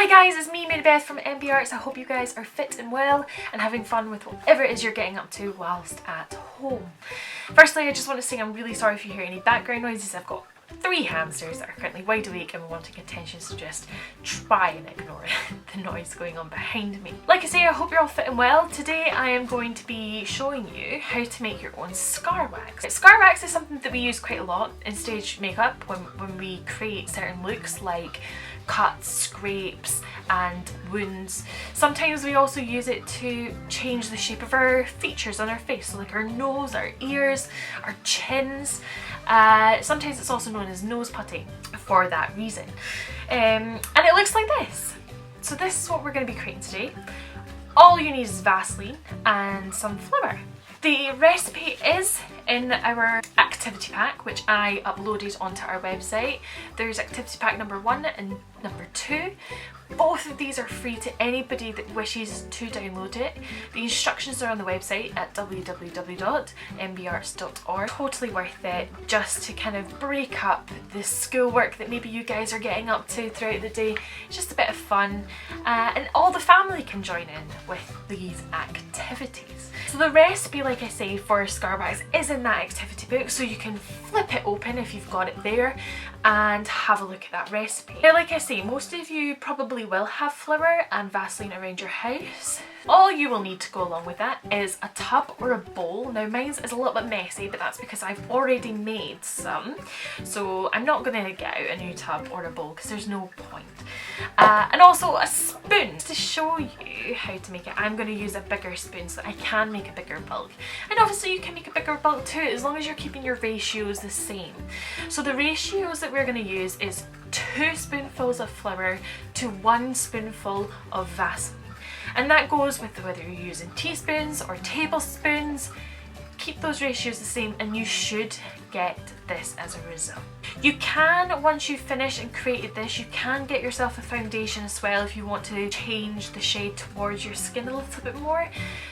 Hi guys, it's me, Mary-Beth from MBArts. I hope you guys are fit and well and having fun with whatever it is you're getting up to whilst at home. Firstly, I just want to say I'm really sorry if you hear any background noises. I've got 3 hamsters that are currently wide awake and wanting attention, so just try and ignore the noise going on behind me. Like I say, I hope you're all fit and well. Today I am going to be showing you how to make your own scar wax. Scar wax is something that we use quite a lot in stage makeup when we create certain looks like cuts, scrapes and wounds. Sometimes we also use it to change the shape of our features on our face, so like our nose, our ears, our chins. Sometimes it's also known as nose putty for that reason. And it looks like this. So this is what we're going to be creating today. All you need is Vaseline and some flour. The recipe is in our activity pack, which I uploaded onto our website. There's activity pack number 1 and number 2. Both of these are free to anybody that wishes to download it. The instructions are on the website at www.MBArts.org. Totally worth it, just to kind of break up the schoolwork that maybe you guys are getting up to throughout the day. It's just a bit of fun, and all the family can join in with these activities. So the recipe, like I say, for scar wax is in that activity book, so you can flip it open if you've got it there and have a look at that recipe. Now, like I say, most of you probably will have flour and Vaseline around your house. All you will need to go along with that is a tub or a bowl. Now mine's is a little bit messy, but that's because I've already made some, so I'm not going to get out a new tub or a bowl because there's no point. And also a spoon. To show you how to make it, I'm going to use a bigger spoon so that I can make a bigger bulk. And obviously you can make a bigger bulk too, as long as you're keeping your ratios the same. So the ratios that we're going to use is 2 spoonfuls of flour to 1 spoonful of Vaseline. And that goes with whether you're using teaspoons or tablespoons. Keep those ratios the same and you should get this as a result. You can, once you've finished and created this, you can get yourself a foundation as well if you want to change the shade towards your skin a little bit more,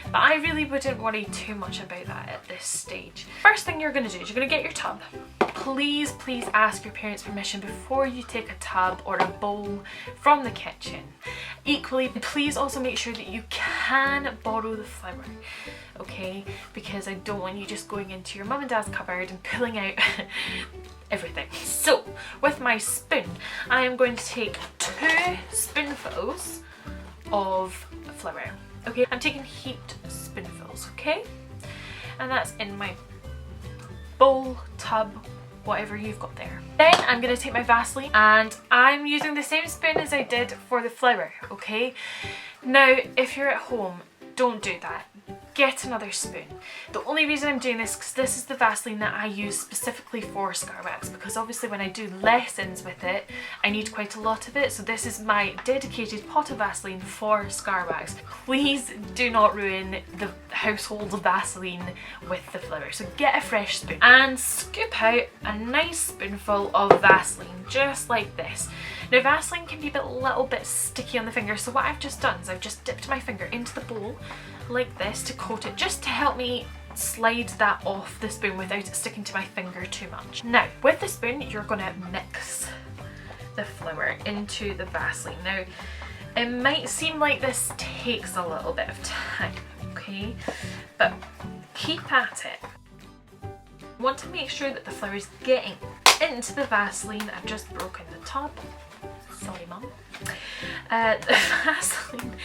but I really wouldn't worry too much about that at this stage. First thing you're going to do is you're going to get your tub. Please ask your parents' permission before you take a tub or a bowl from the kitchen. Equally, please also make sure that you can borrow the flour, okay? Because I don't want you just going into your mum and dad's cupboard and pulling out everything. So, with my spoon, I am going to take 2 spoonfuls of flour. Okay, I'm taking heaped spoonfuls, okay? And that's in my bowl, tub, whatever you've got there. Then I'm going to take my Vaseline and I'm using the same spoon as I did for the flour, okay? Now, if you're at home, don't do that. Get another spoon. The only reason I'm doing this is because this is the Vaseline that I use specifically for scar wax, because obviously when I do lessons with it, I need quite a lot of it, so this is my dedicated pot of Vaseline for scar wax. Please do not ruin the household Vaseline with the flour, so get a fresh spoon and scoop out a nice spoonful of Vaseline, just like this. Now Vaseline can be a little bit sticky on the finger, so what I've just done is I've just dipped my finger into the bowl like this to coat it, just to help me slide that off the spoon without it sticking to my finger too much. Now with the spoon you're going to mix the flour into the Vaseline. Now it might seem like this takes a little bit of time, okay, but keep at it. You want to make sure that the flour is getting into the Vaseline. I've just broken the tub. Sorry, Mum. The Vaseline,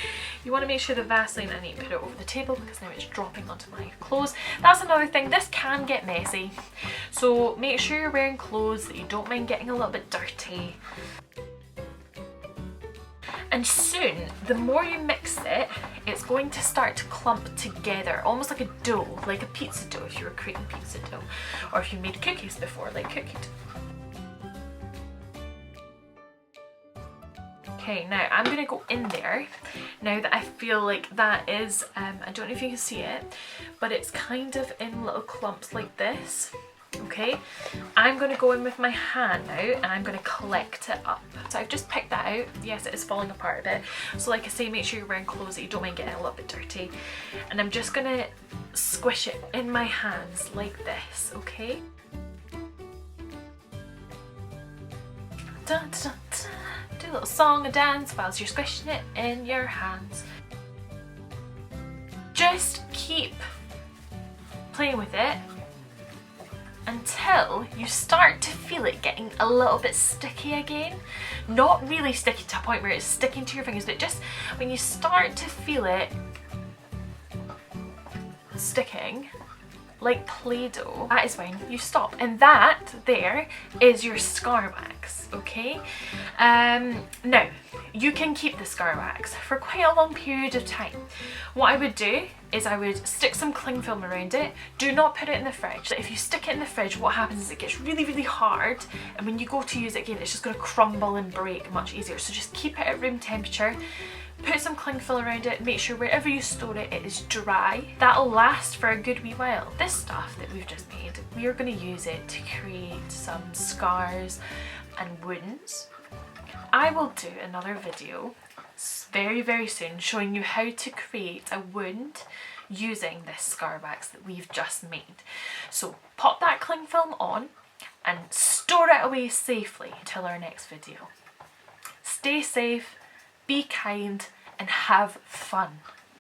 you want to make sure the Vaseline, I need to put it over the table because now it's dropping onto my clothes. That's another thing, this can get messy, so make sure you're wearing clothes that you don't mind getting a little bit dirty. And soon, the more you mix it, it's going to start to clump together, almost like a dough, like a pizza dough if you were creating pizza dough, or if you made cookies before, like cookie dough. Okay, now I'm going to go in there, now that I feel like that is, I don't know if you can see it, but it's kind of in little clumps like this. Okay, I'm going to go in with my hand now and I'm going to collect it up. So I've just picked that out. Yes, it is falling apart a bit. So like I say, make sure you're wearing clothes that you don't mind getting a little bit dirty. And I'm just going to squish it in my hands like this, okay? Dun, dun, dun, do a little song and dance whilst you're squishing it in your hands. Just keep playing with it until you start to feel it getting a little bit sticky again. Not really sticky to a point where it's sticking to your fingers, but just when you start to feel it sticking like Play-Doh, that is when you stop. And that there is your scar wax, okay? Now, you can keep the scar wax for quite a long period of time. What I would do is I would stick some cling film around it. Do not put it in the fridge. If you stick it in the fridge, what happens is it gets really, really hard, and when you go to use it again, it's just going to crumble and break much easier. So just keep it at room temperature. Put some cling film around it, make sure wherever you store it, it is dry. That'll last for a good wee while. This stuff that we've just made, we are going to use it to create some scars and wounds. I will do another video very, very soon showing you how to create a wound using this scar wax that we've just made. So pop that cling film on and store it away safely until our next video. Stay safe, be kind, and have fun.